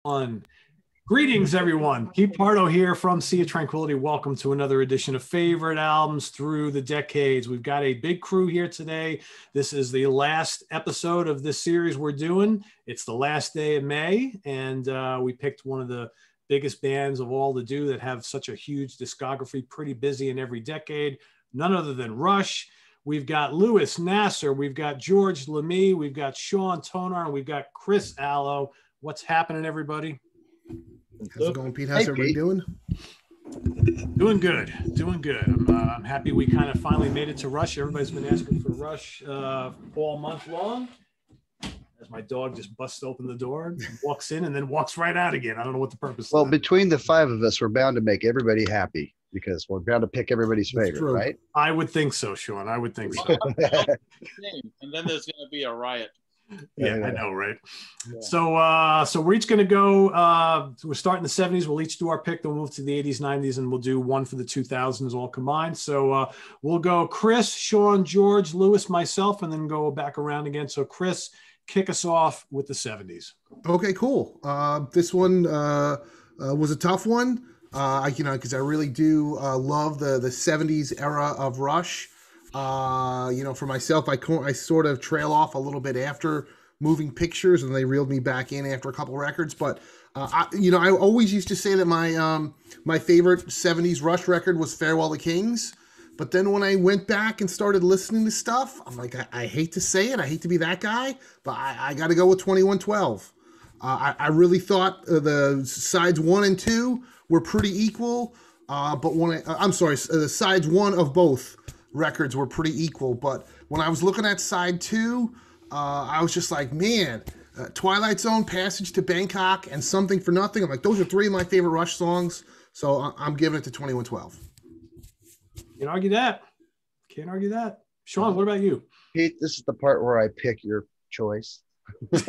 On. Greetings, everyone. Pete Pardo here from Sea of Tranquility. Welcome to another edition of Favorite Albums Through the Decades. We've got a big crew here today. This is the last episode of this series we're doing. It's the last day of May, and we picked one of the biggest bands of all to do that have such a huge discography, pretty busy in every decade. None other than Rush. We've got Louis Nasser. We've got George Lamie. We've got Sean Tonar. And we've got Chris Allo. What's happening, everybody? How's it going, Pete? How's everybody doing? Doing good. Doing good. I'm happy we kind of finally made it to Rush. Everybody's been asking for Rush all month long. As my dog just busts open the door, walks in, and then walks right out again. I don't know what the purpose is. Well, between the five of us, we're bound to make everybody happy because we're bound to pick everybody's favorite, right? I would think so, Sean. I would think so. And then there's going to be a riot. Yeah, I know, right? Yeah. So we're each going to go. We're starting the 70s. We'll each do our pick. Then we'll move to the 80s, 90s, and we'll do one for the 2000s all combined. So we'll go Chris, Sean, George, Louis, myself, and then go back around again. So Chris, kick us off with the 70s. Okay, cool. This one was a tough one. Because I really do love the 70s era of Rush. For myself, I sort of trail off a little bit after Moving Pictures, and they reeled me back in after a couple records. But I always used to say that my favorite 70s Rush record was Farewell to Kings. But then when I went back and started listening to stuff, I'm like, I hate to say it, I hate to be that guy, but I got to go with 2112. I really thought the sides 1 and 2 were pretty equal, but the sides 1 of both records were pretty equal. But when I was looking at side 2, I was just like, man, Twilight Zone, Passage to Bangkok, and Something for Nothing. I'm like, those are 3 of my favorite Rush songs, so I'm giving it to 2112. Can't argue that. Can't argue that. Sean, what about you? Pete, this is the part where I pick your choice. You've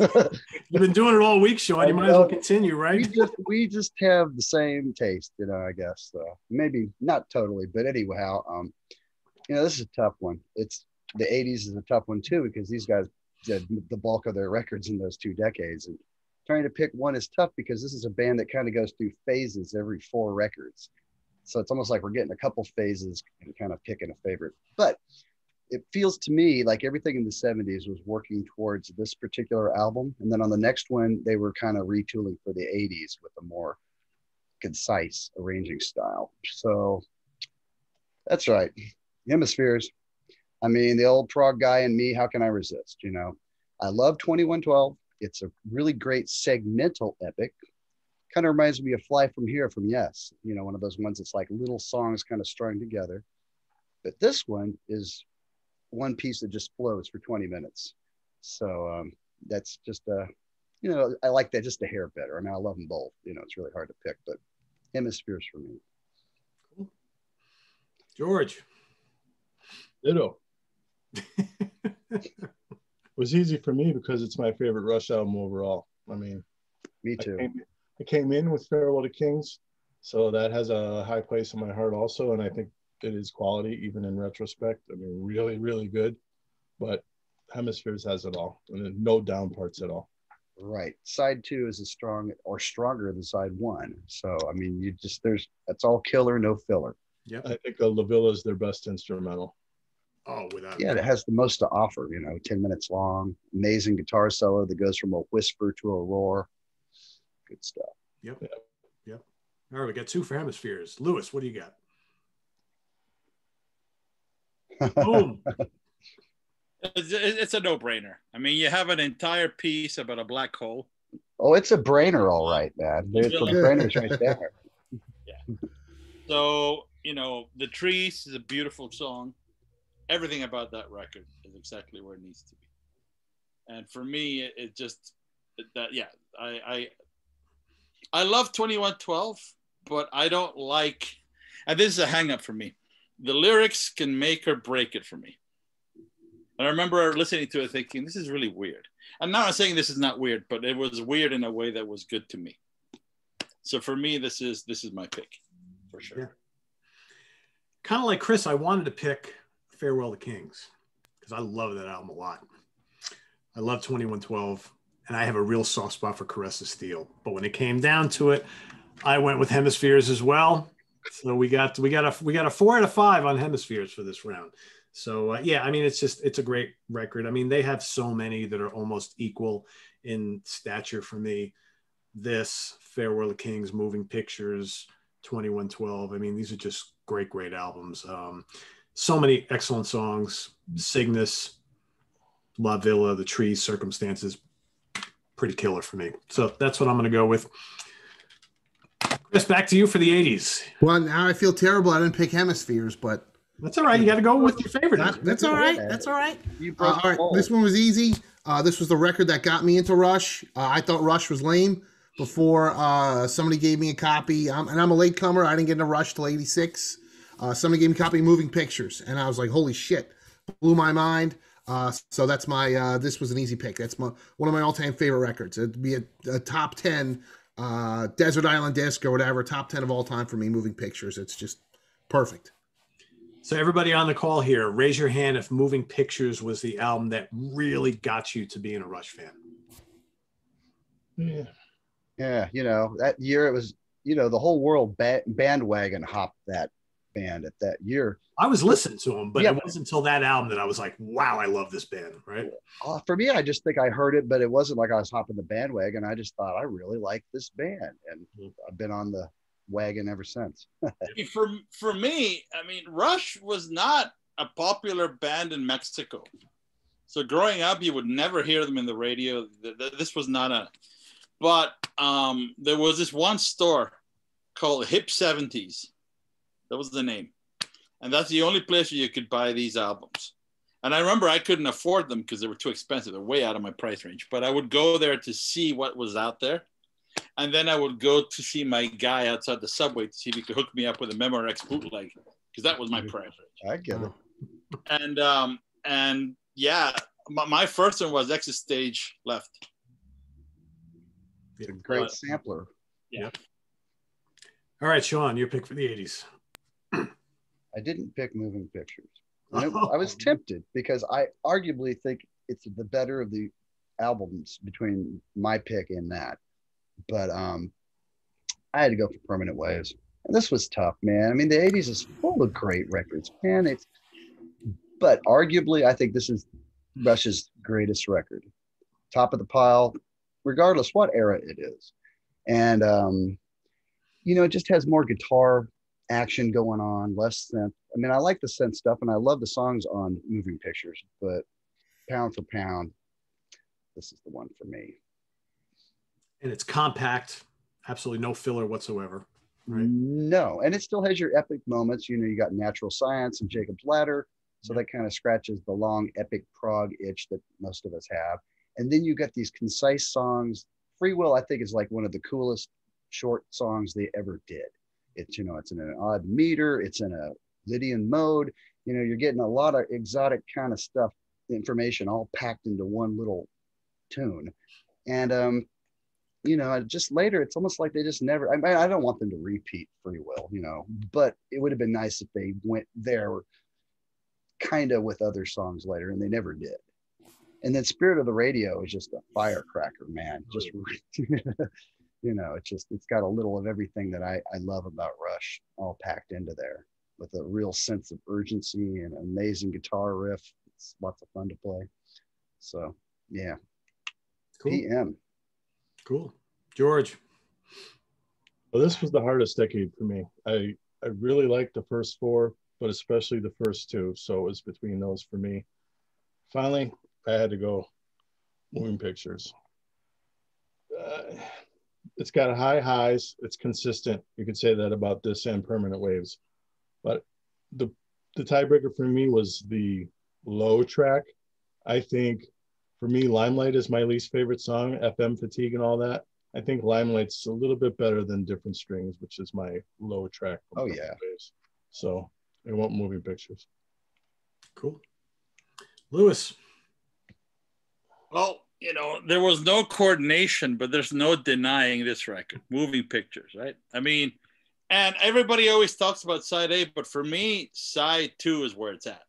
been doing it all week, Sean. You might as well continue, right? We just have the same taste, I guess. Maybe not totally, but anyhow, this is a tough one. It's the 80s is a tough one too, because these guys did the bulk of their records in those 2 decades. And trying to pick one is tough because this is a band that kind of goes through phases every 4 records. So it's almost like we're getting a couple phases and kind of picking a favorite. But it feels to me like everything in the 70s was working towards this particular album. And then on the next one, they were kind of retooling for the 80s with a more concise arranging style. So that's right. Hemispheres. I mean, the old prog guy in me, how can I resist? I love 2112. It's a really great segmental epic. Kind of reminds me of Fly From Here from Yes. One of those ones that's like little songs kind of strung together. But this one is one piece that just flows for 20 minutes. So that's just, I like that just a hair better. I mean, I love them both. It's really hard to pick, but Hemispheres for me. Cool. George. Ditto. It was easy for me because it's my favorite Rush album overall. I mean, me too. I came in with Farewell to Kings, so that has a high place in my heart also, and I think it is quality even in retrospect. I mean, really, really good, but Hemispheres has it all, and no down parts at all. Right. Side 2 is as strong or stronger than side 1. So, I mean, that's all killer, no filler. Yeah. I think La Villa is their best instrumental. Oh, without it has the most to offer, 10 minutes long, amazing guitar solo that goes from a whisper to a roar. Good stuff. Yep. All right, we got 2 for Hemispheres. Louis, what do you got? Boom. It's a no-brainer. I mean, you have an entire piece about a black hole. Oh, it's a brainer, all right, man. The brainer's right there. Yeah. So, The Trees is a beautiful song. Everything about that record is exactly where it needs to be. And for me, I love 2112, but I don't like, and this is a hang up for me. The lyrics can make or break it for me. I remember listening to it thinking, this is really weird. I'm not saying this is not weird, but it was weird in a way that was good to me. So for me, this is my pick for sure. Yeah. Kind of like Chris, I wanted to pick Farewell to Kings because I love that album a lot. I love 2112. and I have a real soft spot for Caress of Steel. But when it came down to it, I went with Hemispheres as well. So we got a 4 out of 5 on Hemispheres for this round. So yeah, I mean, it's a great record. I mean, they have so many that are almost equal in stature for me. This, Farewell to Kings, Moving Pictures, 2112. I mean, these are just great albums. So many excellent songs. Cygnus, La Villa, The Trees, Circumstances, pretty killer for me. So that's what I'm going to go with. Chris, back to you for the 80s. Well, now I feel terrible. I didn't pick Hemispheres, but that's all right. You got to go with your favorite. That's all right. That's all right. All right. This one was easy. This was the record that got me into Rush. I thought Rush was lame before somebody gave me a copy. And I'm a latecomer. I didn't get into Rush till 86. Somebody gave me a copy of Moving Pictures. And I was like, holy shit. Blew my mind. So that's my, this was an easy pick. That's one of my all-time favorite records. It'd be a top 10, Desert Island Disc or whatever, top 10 of all time for me, Moving Pictures. It's just perfect. So everybody on the call here, raise your hand if Moving Pictures was the album that really got you to being a Rush fan. Yeah, that year it was, the whole world bandwagon hopped that band at that year. I was listening to them, but it wasn't until that album that I was like, wow, I love this band, right? For me, I just think I heard it, but it wasn't like I was hopping the bandwagon. I just thought I really like this band, and I've been on the wagon ever since. For me, I mean, Rush was not a popular band in Mexico. So growing up, you would never hear them in the radio. This was not a, but there was this one store called Hip 70s. That was the name. And that's the only place where you could buy these albums. And I remember I couldn't afford them because they were too expensive. They're way out of my price range. But I would go there to see what was out there. And then I would go to see my guy outside the subway to see if he could hook me up with a Memorex bootleg, because that was my price range. I get it. And yeah, my first one was Exit Stage Left. It's a great sampler. Yeah. All right, Sean, your pick for the 80s. I didn't pick Moving Pictures. I was tempted because I arguably think it's the better of the albums between my pick and that. But I had to go for Permanent Waves. And this was tough, man. I mean, the 80s is full of great records, man. But arguably, I think this is Rush's greatest record. Top of the pile, regardless what era it is. And, it just has more guitar action going on, less synth. I mean, I like the synth stuff, and I love the songs on Moving Pictures, but pound for pound, this is the one for me. And it's compact, absolutely no filler whatsoever, right? No, and it still has your epic moments. You got Natural Science and Jacob's Ladder, so that kind of scratches the long epic prog itch that most of us have. And then you got these concise songs. Free Will, I think, is like one of the coolest short songs they ever did. It's it's in an odd meter, it's in a Lydian mode. You're getting a lot of exotic kind of stuff, information all packed into one little tune. And just later, it's almost like they just never, I don't want them to repeat Free Will, but it would have been nice if they went there kind of with other songs later, and they never did. And then Spirit of the Radio is just a firecracker, man. Just, it's got a little of everything that I love about Rush all packed into there, with a real sense of urgency and an amazing guitar riff. It's lots of fun to play. So, yeah. Cool. PM. Cool. George. Well, this was the hardest decade for me. I really liked the first 4, but especially the first 2. So it was between those for me. Finally, I had to go Moving Pictures. It's got high highs. It's consistent. You could say that about this and Permanent Waves. But the tiebreaker for me was the low track. I think for me, Limelight is my least favorite song, FM Fatigue and all that. I think Limelight's a little bit better than Different Strings, which is my low track. Oh, yeah. Waves. So I want Moving Pictures. Cool. Lewis. Well, there was no coordination, but there's no denying this record, Moving Pictures, right? I mean, and everybody always talks about side A, but for me, side 2 is where it's at.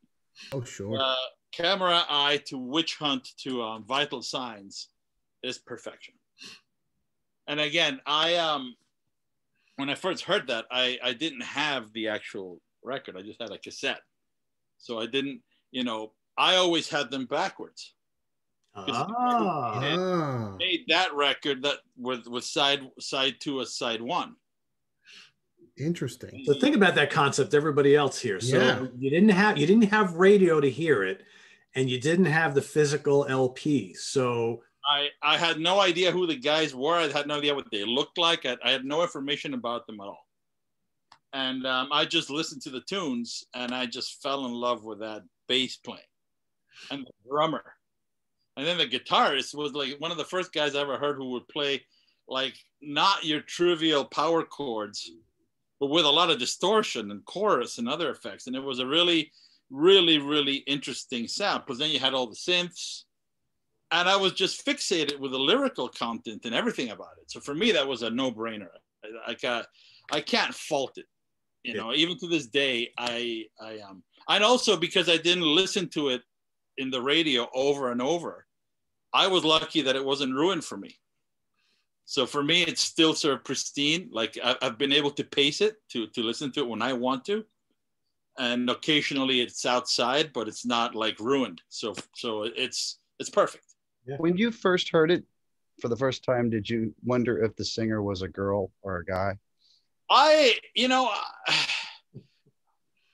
Oh, sure. Camera Eye to Witch Hunt to Vital Signs is perfection. And again, when I first heard that, I didn't have the actual record. I just had a cassette. So I didn't, I always had them backwards. Made that record that with side 2 as side 1. Interesting. So think about that concept, everybody else here. So you didn't have radio to hear it, and you didn't have the physical LP. So I had no idea who the guys were. I had no idea what they looked like. I had no information about them at all. And I just listened to the tunes, and I just fell in love with that bass playing and the drummer. And then the guitarist was like one of the first guys I ever heard who would play like not your trivial power chords, but with a lot of distortion and chorus and other effects. And it was a really, really, really interesting sound. Because then you had all the synths. And I was just fixated with the lyrical content and everything about it. So for me, that was a no-brainer. I can't fault it. Even to this day, I am. And also because I didn't listen to it in the radio over and over, I was lucky that it wasn't ruined for me. So for me, it's still sort of pristine. Like I've been able to pace it to listen to it when I want to. And occasionally it's outside, but it's not like ruined. So it's perfect. Yeah. When you first heard it for the first time, did you wonder if the singer was a girl or a guy? I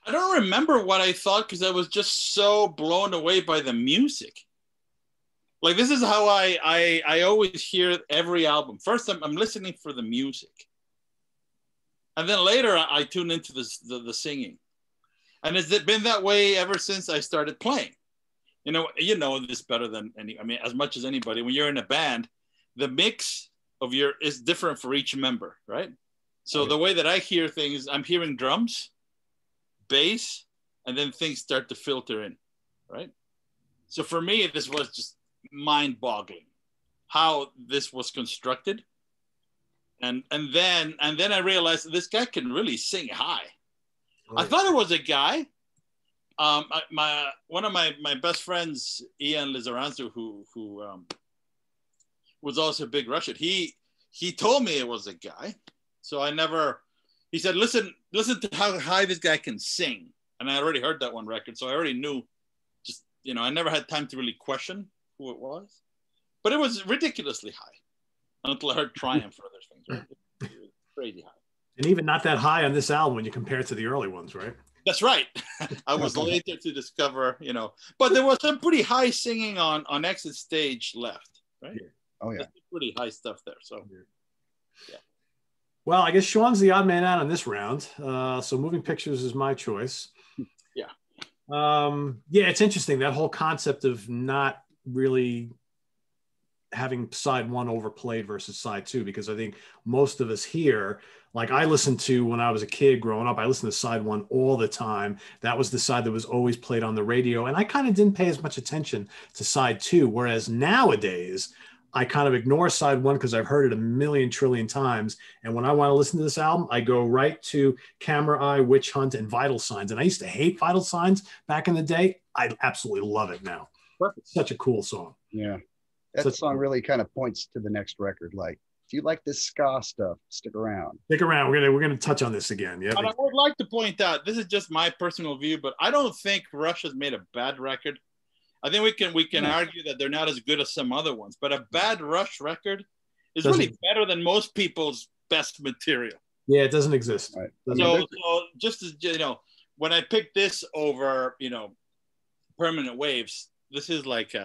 don't remember what I thought because I was just so blown away by the music. Like this is how I always hear every album. First, I'm listening for the music, and then later I tune into the singing. And has it been that way ever since I started playing? You know this better than as much as anybody. When you're in a band, the mix of is different for each member, right? So the way that I hear things, I'm hearing drums, bass, and then things start to filter in, right? So for me, this was just mind-boggling how this was constructed. And then I realized that this guy can really sing high. I thought it was a guy. One of my best friends, Ian Lizaranzu, who was also a big Russian, he told me it was a guy. So he said, listen to how high this guy can sing. And I already heard that one record. So I already knew, I never had time to really question who it was. But it was ridiculously high until I heard Triumph or other things. Right? It was crazy high. And even not that high on this album when you compare it to the early ones, right? That's right. I was later to discover, but there was some pretty high singing on Exit Stage Left, right? Yeah. Oh, yeah. That's pretty high stuff there. So, yeah. Well, I guess Sean's the odd man out on this round. So Moving Pictures is my choice. Yeah. Yeah, it's interesting, that whole concept of not really having side 1 overplayed versus side 2, because I think most of us here, like I listened to when I was a kid growing up, I listened to side 1 all the time. That was the side that was always played on the radio. And I kind of didn't pay as much attention to side 2. Whereas nowadays, I kind of ignore side 1 because I've heard it a million trillion times. And when I want to listen to this album, I go right to Camera Eye, Witch Hunt, and Vital Signs. And I used to hate Vital Signs back in the day. I absolutely love it now. Perfect. Such a cool song. Yeah. That song really kind of points to the next record. Like, if you like this ska stuff, stick around. Stick around. We're gonna touch on this again. Yeah. And I would like to point out, this is just my personal view, but I don't think Rush has made a bad record. I think we can argue that they're not as good as some other ones, but a bad Rush record is really better than most people's best material. Yeah, it doesn't exist. Right. So just as when I picked this over, Permanent Waves, this is like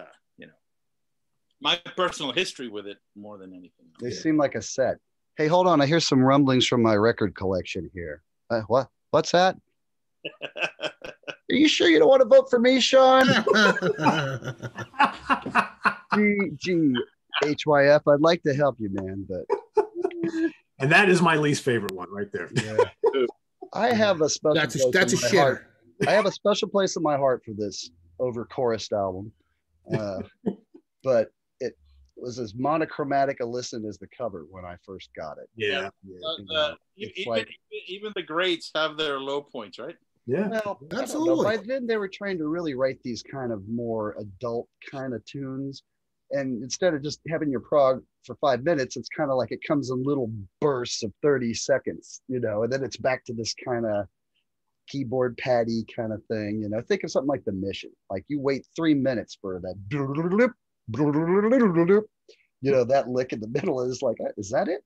my personal history with it more than anything. They seem like a set. Hey, hold on. I hear some rumblings from my record collection here. What? What's that? Are you sure you don't want to vote for me, Sean? GGHYF. I'd like to help you, man, but. And that is my least favorite one right there. Yeah. I have a special. That's a shitter. I have a special place in my heart for this over chorused album, but it was as monochromatic a listen as the cover when I first got it. Yeah. Even the greats have their low points, right? Yeah. Well, absolutely. By then they were trying to really write these kind of more adult kind of tunes. And instead of just having your prog for 5 minutes, it's kind of like it comes in little bursts of 30 seconds, you know, and then it's back to this kind of keyboard paddy kind of thing. You know, think of something like The Mission. Like you wait 3 minutes for that, you know, that lick in the middle is like, is that it?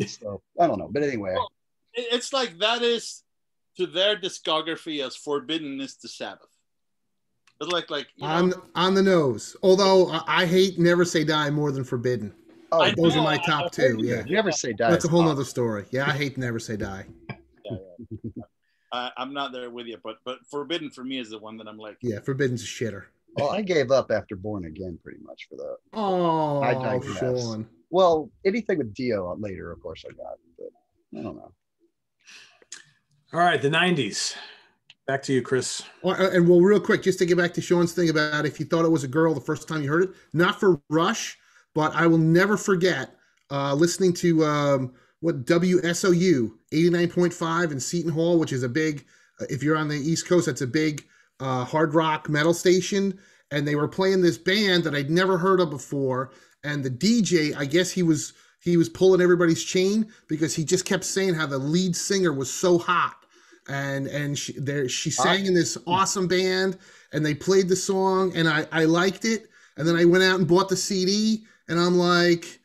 So I don't know. But anyway. Well, it's like that is to their discography as Forbidden is to Sabbath. It's like you know, on the nose. Although I hate Never Say Die more than Forbidden. Oh, those are my top two. Yeah, Never Say Die. That's a whole other story. Yeah, I hate Never Say Die. Yeah. I'm not there with you, but Forbidden for me is the one that I'm like. Yeah, Forbidden's a shitter. Well, I gave up after Born Again pretty much for that. Oh, I digress. Sean. Well, anything with Dio later, of course, I got, but I don't know. All right, the 90s. Back to you, Chris. And well, real quick, just to get back to Sean's thing about if you thought it was a girl the first time you heard it, not for Rush, but I will never forget listening to WSOU 89.5 in Seton Hall, which is a big, if you're on the East Coast, that's a big hard rock metal station. And they were playing this band that I'd never heard of before. And the DJ, I guess he was pulling everybody's chain because he just kept saying how the lead singer was so hot. And she sang in this awesome band, and they played the song, and I liked it. And then I went out and bought the CD, and I'm like,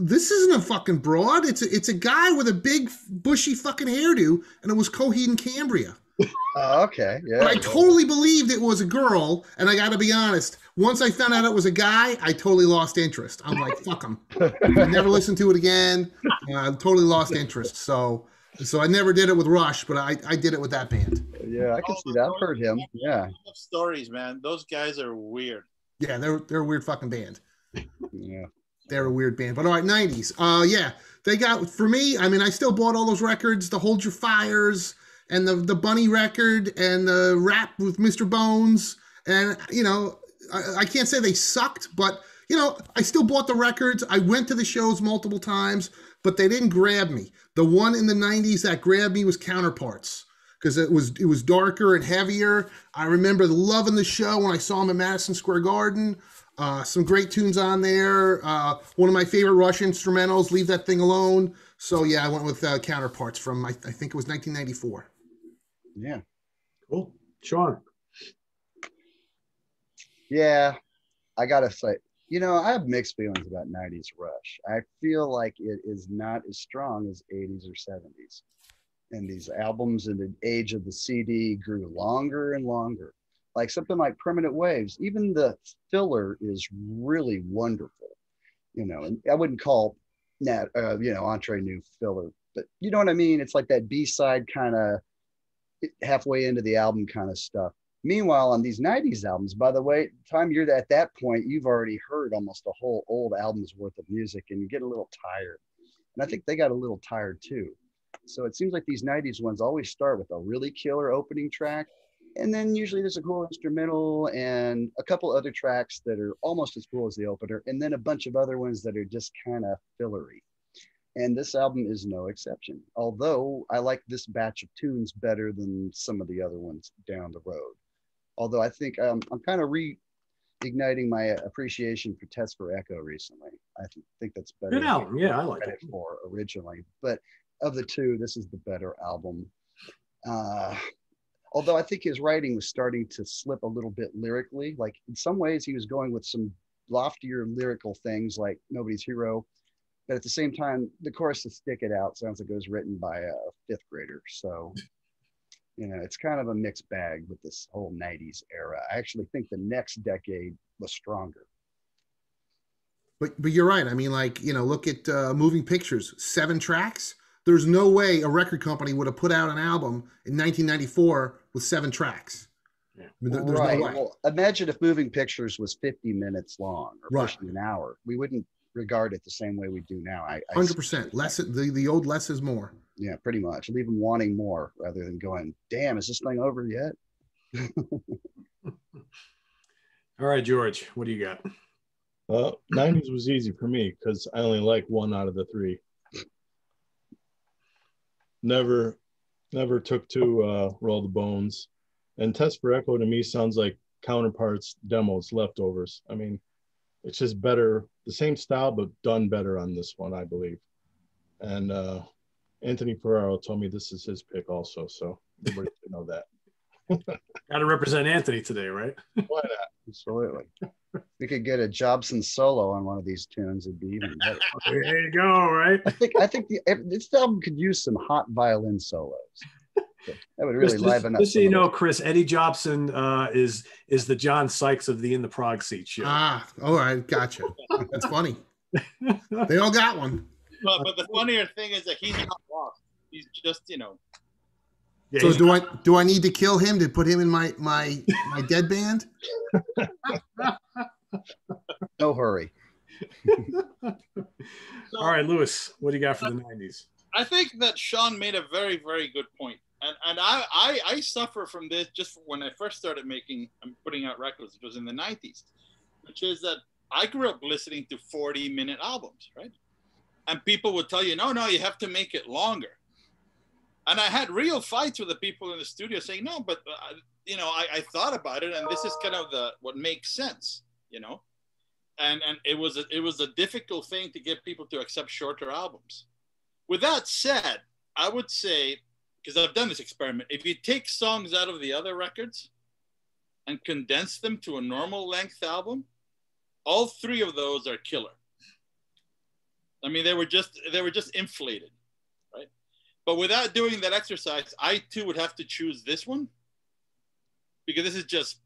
this isn't a fucking broad. It's a guy with a big bushy fucking hairdo, and it was Coheed and Cambria. Oh, okay. Yeah. But I totally believed it was a girl, and I got to be honest. Once I found out it was a guy, I totally lost interest. I'm like, fuck him. I never listened to it again. I totally lost interest. So I never did it with Rush, but I did it with that band. Yeah, I can see that. I've heard him. Yeah. Stories, man. Those guys are weird. Yeah, they're a weird fucking band. Yeah. They're a weird band. But all right, 90s. Yeah, they got, for me, I mean, I still bought all those records, the Hold Your Fires, and the Bunny record, and the Rap with Mr. Bones. And, you know, I can't say they sucked, but, you know, I still bought the records. I went to the shows multiple times, but they didn't grab me. The one in the 90s that grabbed me was Counterparts, because it was darker and heavier. I remember loving the show when I saw them at Madison Square Garden. Some great tunes on there. One of my favorite Rush instrumentals, Leave That Thing Alone. So, yeah, I went with Counterparts from, I think it was 1994. Yeah. Cool. Sean. Yeah, I got to say, you know, I have mixed feelings about 90s Rush. I feel like it is not as strong as 80s or 70s. And these albums in the age of the CD grew longer and longer. Like something like Permanent Waves, even the filler is really wonderful. You know, and I wouldn't call that, Entre Nous filler, but you know what I mean? It's like that B-side kind of halfway into the album kind of stuff. Meanwhile, on these 90s albums, by the way, time you're at that point, you've already heard almost a whole old album's worth of music, and you get a little tired. And I think they got a little tired too. So it seems like these 90s ones always start with a really killer opening track, and then usually there's a cool instrumental and a couple other tracks that are almost as cool as the opener, and then a bunch of other ones that are just kind of fillery. And this album is no exception. Although I like this batch of tunes better than some of the other ones down the road. Although I think I'm kind of reigniting my appreciation for Test for Echo recently. I think that's better. Good album. Yeah, I like it. For originally. But of the two, this is the better album. Although I think his writing was starting to slip a little bit lyrically. Like in some ways he was going with some loftier lyrical things like Nobody's Hero. But at the same time, the chorus to Stick It Out sounds like it was written by a fifth grader. So, you know, it's kind of a mixed bag with this whole 90s era. I actually think the next decade was stronger. But you're right. I mean, like, you know, look at Moving Pictures, 7 tracks. There's no way a record company would have put out an album in 1994 with 7 tracks. Yeah. I mean, there's right. no way. Well, imagine if Moving Pictures was 50 minutes long or right. pushing an hour. We wouldn't regard it the same way we do now. 100%. Less, the old less is more. Yeah, pretty much. Leave them wanting more rather than going, damn, is this thing over yet? All right, George, what do you got? 90s was easy for me because I only like 1 out of the 3. Never took to Roll the Bones. And Test for Echo to me sounds like Counterparts demos, leftovers. I mean, it's just better, the same style, but done better on this one, I believe. And Anthony Ferraro told me this is his pick also, so everybody should know that. Got to represent Anthony today, right? Why not? Absolutely. We could get a Jobson solo on one of these tunes. It'd be even better. There you go, right? I think this album could use some hot violin solos. That would really liven up. Just so you know, Chris, Eddie Jobson is the John Sykes of the In the Prog Seat show. Ah, all right, gotcha. That's funny. They all got one. But the funnier thing is that he's not lost. He's just, Yeah, so do I need to kill him to put him in my dead band? No hurry. All right, Lewis, what do you got for the 90s? I think that Sean made a very, very good point. And I suffer from this just when I first started putting out records. It was in the 90s, which is that I grew up listening to 40-minute albums, right? And people would tell you, no, you have to make it longer. And I had real fights with the people in the studio saying, no, but, I thought about it, and this is kind of what makes sense, And it was a difficult thing to get people to accept shorter albums. With that said, I would say, because I've done this experiment, if you take songs out of the other records and condense them to a normal length album, all three of those are killer. I mean, they were just inflated, right? But without doing that exercise, I too would have to choose this one because this is just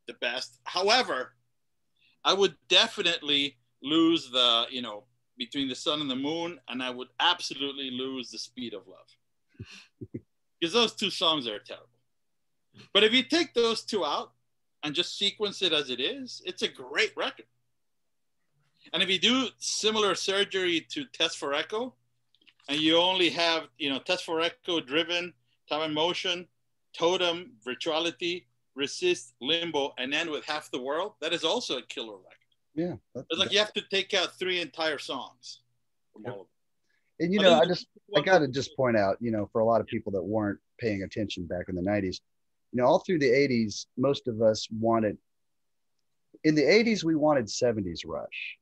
the best. However, I would definitely lose the, Between the Sun and the Moon, and I would absolutely lose The Speed of Love. Because those two songs are terrible. But if you take those two out and just sequence it as it is, it's a great record. And if you do similar surgery to Test for Echo, and you only have, Test for Echo, Driven, Time and Motion, Totem, Virtuality, Resist, Limbo, and end with Half the World, that is also a killer record. Yeah. It's like you have to take out 3 entire songs from all of them. And, I got to just point out, for a lot of people that weren't paying attention back in the 90s, all through the 80s, most of us in the 80s, we wanted 70s Rush,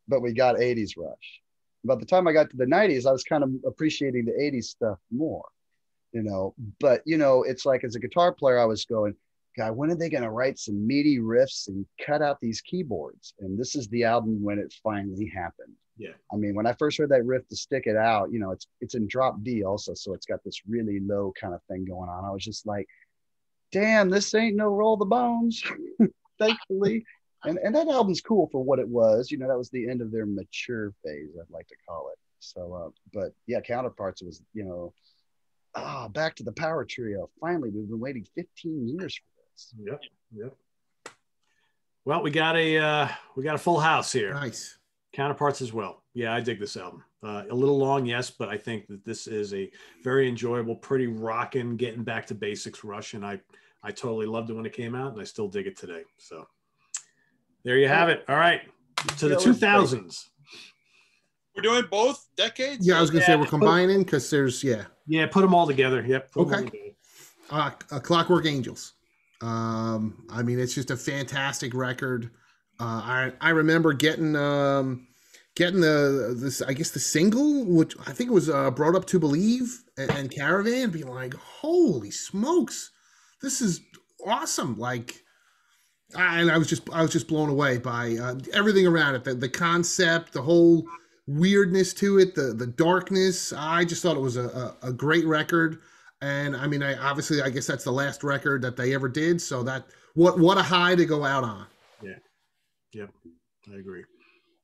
but we got 80s Rush. By the time I got to the 90s, I was kind of appreciating the 80s stuff more, but, it's like as a guitar player, I was going, God, when are they going to write some meaty riffs and cut out these keyboards? And this is the album when it finally happened. Yeah. I mean, when I first heard that riff to Stick It Out, it's in drop D also. So it's got this really low kind of thing going on. I was just like, damn, this ain't no Roll the Bones, thankfully. And that album's cool for what it was. That was the end of their mature phase, I'd like to call it. So, but yeah, Counterparts was, back to the power trio. Finally, we've been waiting 15 years for this. Yep. Well, we got a full house here. Nice. Counterparts as well. Yeah, I dig this album. A little long, yes, but I think that this is a very enjoyable, pretty rockin', getting back to basics Rush, and I totally loved it when it came out, and I still dig it today. So there you have it. All right, to the 2000s. We're doing both decades? Yeah, I was going to say we're combining because there's, Yeah, put them all together. Yep. Okay. Clockwork Angels. I mean, it's just a fantastic record. I remember getting this I guess the single, which I think it was Brought Up to Believe and Caravan, being like, holy smokes, this is awesome. Like, and I was just blown away by everything around it, the concept, the whole weirdness to it, the darkness. I just thought it was a great record. And I mean, I guess that's the last record that they ever did. So that what a high to go out on. Yeah. Yep. I agree.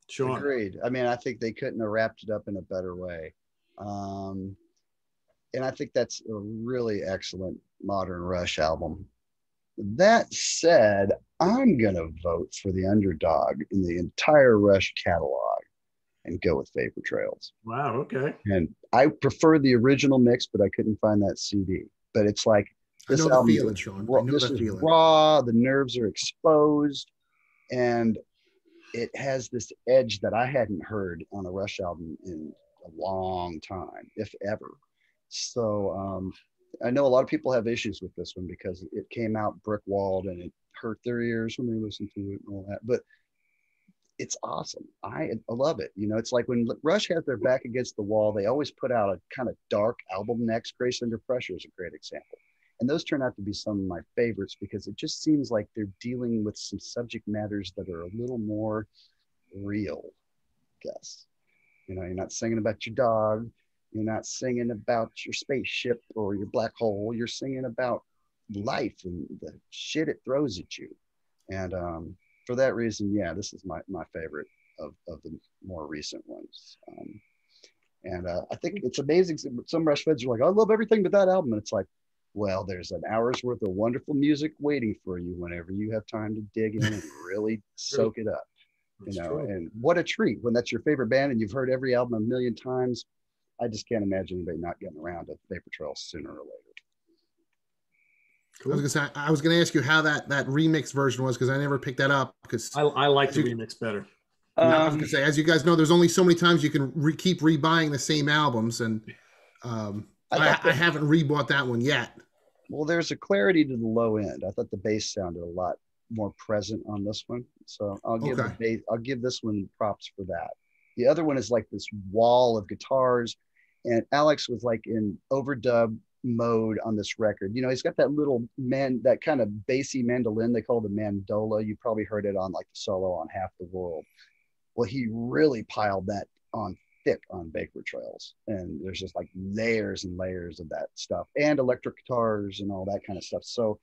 Sean. Agreed. I mean, I think they couldn't have wrapped it up in a better way. And I think that's a really excellent modern Rush album. That said, I'm going to vote for the underdog in the entire Rush catalog and go with Vapor Trails. Wow. Okay. And I prefer the original mix, but I couldn't find that CD. But it's like, this album is raw, the nerves are exposed, and it has this edge that I hadn't heard on a Rush album in a long time, if ever. So I know a lot of people have issues with this one because it came out brick-walled and it hurt their ears when they listened to it and all that. But it's awesome. I love it. You know, it's like when Rush has their back against the wall, they always put out a kind of dark album next. Grace Under Pressure is a great example. And those turn out to be some of my favorites because it just seems like they're dealing with some subject matters that are a little more real, I guess. You know, you're not singing about your dog. You're not singing about your spaceship or your black hole. You're singing about life and the shit it throws at you. And for that reason, yeah, this is my favorite of the more recent ones. And I think it's amazing. Some Rush fans are like, I love everything but that album. And it's like, well, there's an hour's worth of wonderful music waiting for you whenever you have time to dig in and really soak it up. You know, and what a treat when that's your favorite band and you've heard every album a million times. I just can't imagine anybody not getting around to Vapor Trail sooner or later. Cool. I was gonna ask you how that remix version was because I never picked that up because I like the remix better. I was gonna say, as you guys know, there's only so many times you can keep rebuying the same albums, and I haven't rebought that one yet. Well, there's a clarity to the low end. I thought the bass sounded a lot more present on this one, so I'll give this one props for that. The other one is like this wall of guitars, and Alex was like in overdub mode on this record. You know, he's got that little that kind of bassy mandolin they call the mandola. You probably heard it on like the solo on Half the World. Well, he really piled that on thick on Vapor Trails, and there's just like layers and layers of that stuff, and electric guitars and all that kind of stuff. So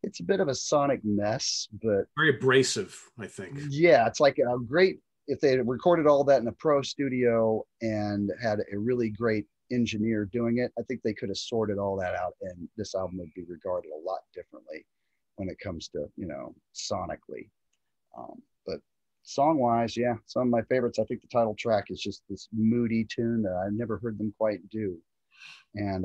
it's a bit of a sonic mess, but very abrasive, I think. Yeah, it's like a great, if they had recorded all that in a pro studio and had a really great engineer doing it, I think they could have sorted all that out, and this album would be regarded a lot differently when it comes to, you know, sonically. But song-wise, yeah, some of my favorites. I think the title track is just this moody tune that I've never heard them quite do. And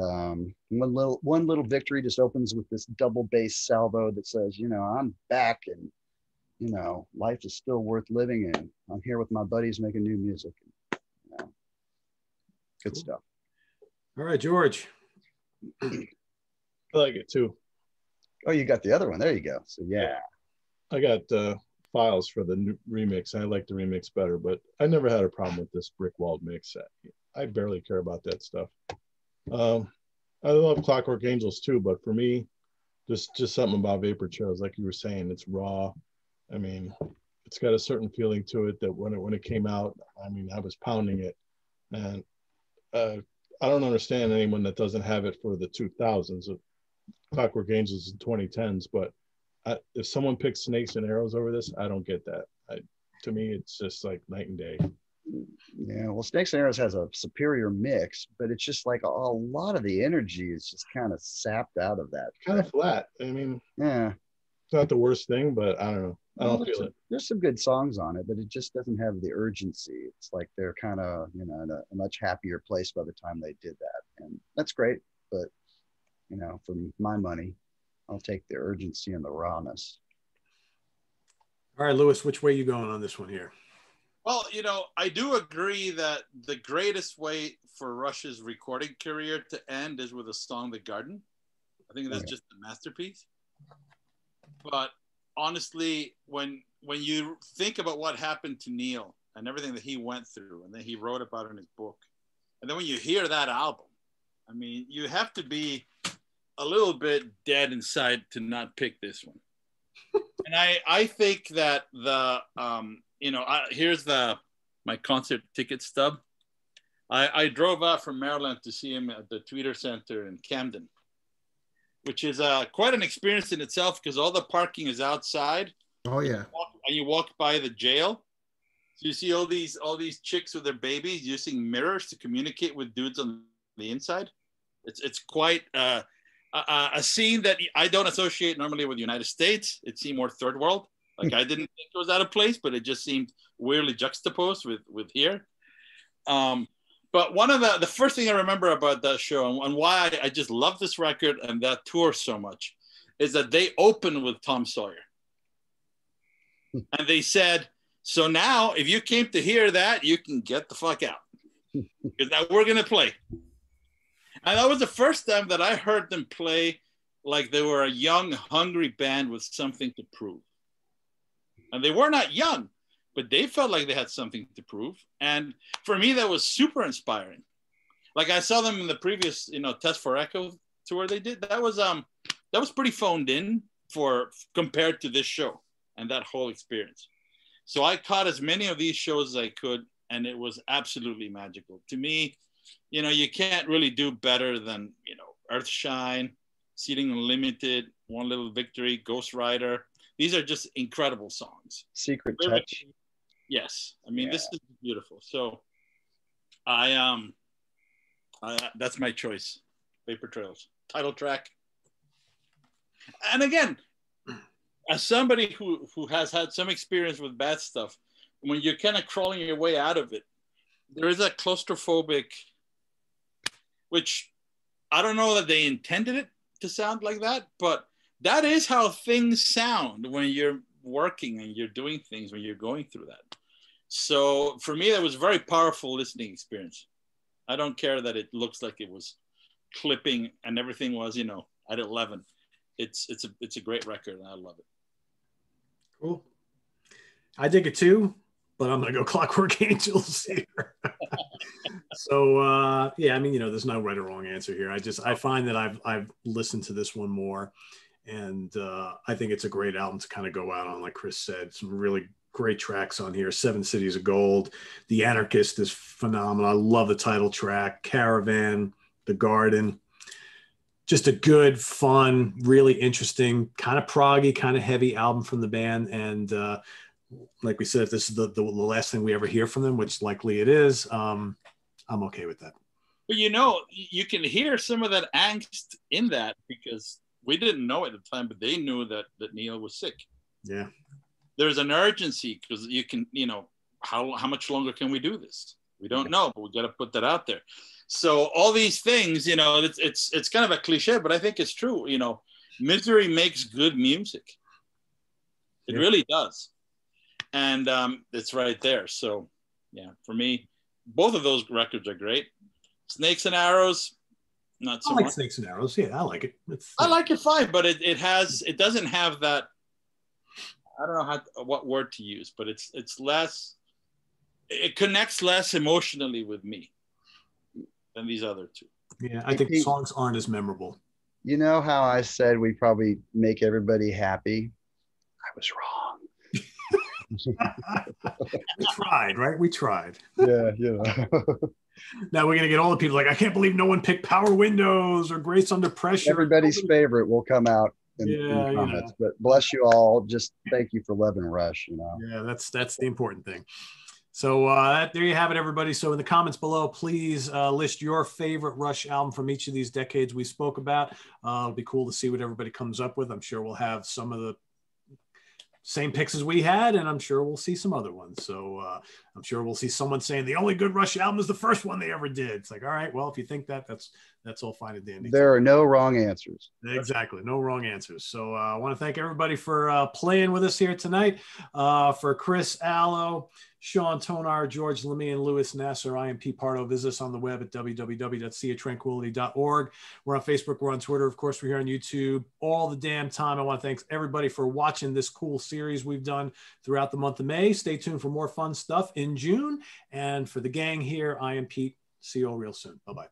one little victory just opens with this double bass salvo that says, you know, I'm back, and you know, life is still worth living, and I'm here with my buddies making new music. And, you know, good stuff. All right, George. I like it too. Oh, you got the other one. There you go. So yeah. I got files for the new remix. I like the remix better, but I never had a problem with this brick walled mix. I barely care about that stuff. I love Clockwork Angels too, but for me, just something about Vapor Trails, like you were saying, it's raw. I mean, it's got a certain feeling to it that when it came out, I mean, I was pounding it, and I don't understand anyone that doesn't have it for the 2000s. Clockwork Angels in 2010s, but if someone picks Snakes and Arrows over this, I don't get that. To me, it's just like night and day. Yeah, well, Snakes and Arrows has a superior mix, but it's just like a lot of the energy is just kind of sapped out of that. Kind of flat. I mean, yeah, it's not the worst thing, but I don't know. I don't feel it. There's some good songs on it, but it just doesn't have the urgency. It's like they're kind of, you know, in a much happier place by the time they did that. And that's great. But, you know, for my money, I'll take the urgency and the rawness. All right, Lewis, which way are you going on this one here? Well, you know, I do agree that the greatest way for Rush's recording career to end is with a song, The Garden. I think that's just a masterpiece. But honestly, when you think about what happened to Neil and everything that he went through, and then he wrote about it in his book, and then when you hear that album, I mean, you have to be a little bit dead inside to not pick this one. And I think that the you know, here's my concert ticket stub. I drove out from Maryland to see him at the Tweeter Center in Camden, which is quite an experience in itself because all the parking is outside. Oh yeah. And you walk by the jail. So you see all these chicks with their babies using mirrors to communicate with dudes on the inside. It's quite a scene that I don't associate normally with the United States. It seemed more third world. Like I didn't think it was out of place, but it just seemed weirdly juxtaposed with here. But one of the first thing I remember about that show and why I just love this record and that tour so much is that they opened with Tom Sawyer. And they said, so now if you came to hear that, you can get the fuck out. Because now we're going to play. And that was the first time that I heard them play like they were a young, hungry band with something to prove. And they were not young. but they felt like they had something to prove. And for me, that was super inspiring. Like I saw them in the previous, Test for Echo tour they did. That was pretty phoned in compared to this show and that whole experience. So I caught as many of these shows as I could, and it was absolutely magical. To me, you can't really do better than, Earthshine, Seating Unlimited, One Little Victory, Ghost Rider. These are just incredible songs. Secret Really, Touch. yes. I mean, This is beautiful. So I that's my choice. Vapor Trails, title track. And again, as somebody who has had some experience with bad stuff, when you're kind of crawling your way out of it, there is a claustrophobic, which I don't know that they intended it to sound like that, but that is how things sound when you're working and you're doing things, when you're going through that. So for me, that was a very powerful listening experience. I don't care that it looks like it was clipping and everything was, at 11. It's a great record and I love it. Cool. I dig it too, but I'm going to go Clockwork Angels here. So, there's no right or wrong answer here. I find that I've listened to this one more, and I think it's a great album to kind of go out on, like Chris said. Some really great tracks on here. 7 Cities of Gold. The Anarchist is phenomenal. I love the title track. Caravan, The Garden. Just a good, fun, really interesting, kind of proggy, kind of heavy album from the band. And like we said, if this is the last thing we ever hear from them, which likely it is, I'm okay with that. But you can hear some of that angst in that, because we didn't know at the time, but they knew that Neil was sick. Yeah. There's an urgency because you can, how much longer can we do this? We don't know, but we got to put that out there. So all these things, it's kind of a cliche, but I think it's true. Misery makes good music. It really does. And it's right there. So yeah, for me, both of those records are great. Snakes and Arrows, not so much. I like Snakes and Arrows. Yeah, I like it. I like it fine, but it doesn't have that. I don't know what word to use, but it's less. It connects less emotionally with me than these other two. Yeah, I think the songs aren't as memorable. You know how I said we probably make everybody happy? I was wrong. We tried, right? We tried. Yeah. Now we're going to get all the people like, I can't believe no one picked Power Windows or Grace Under Pressure. Everybody's favorite will come out in the comments. But bless you all. Just thank you for loving Rush. Yeah, that's the important thing. So there you have it, everybody. So in the comments below, please list your favorite Rush album from each of these decades we spoke about. It'll be cool to see what everybody comes up with. I'm sure we'll have some of the same picks as we had, and I'm sure we'll see some other ones. So I'm sure we'll see someone saying the only good Rush album is the first one they ever did. It's like, all right, well, if you think that's all fine and dandy. There are no wrong answers. Exactly. No wrong answers. So I want to thank everybody for playing with us here tonight. For Chris Allo, Sean Tonar, George Lamie, and Louis Nasser, I am Pete Pardo. Visit us on the web at www.seatranquility.org. We're on Facebook. We're on Twitter. Of course, we're here on YouTube all the damn time. I want to thank everybody for watching this cool series we've done throughout the month of May. Stay tuned for more fun stuff in June. And for the gang here, I am Pete. See you all real soon. Bye-bye.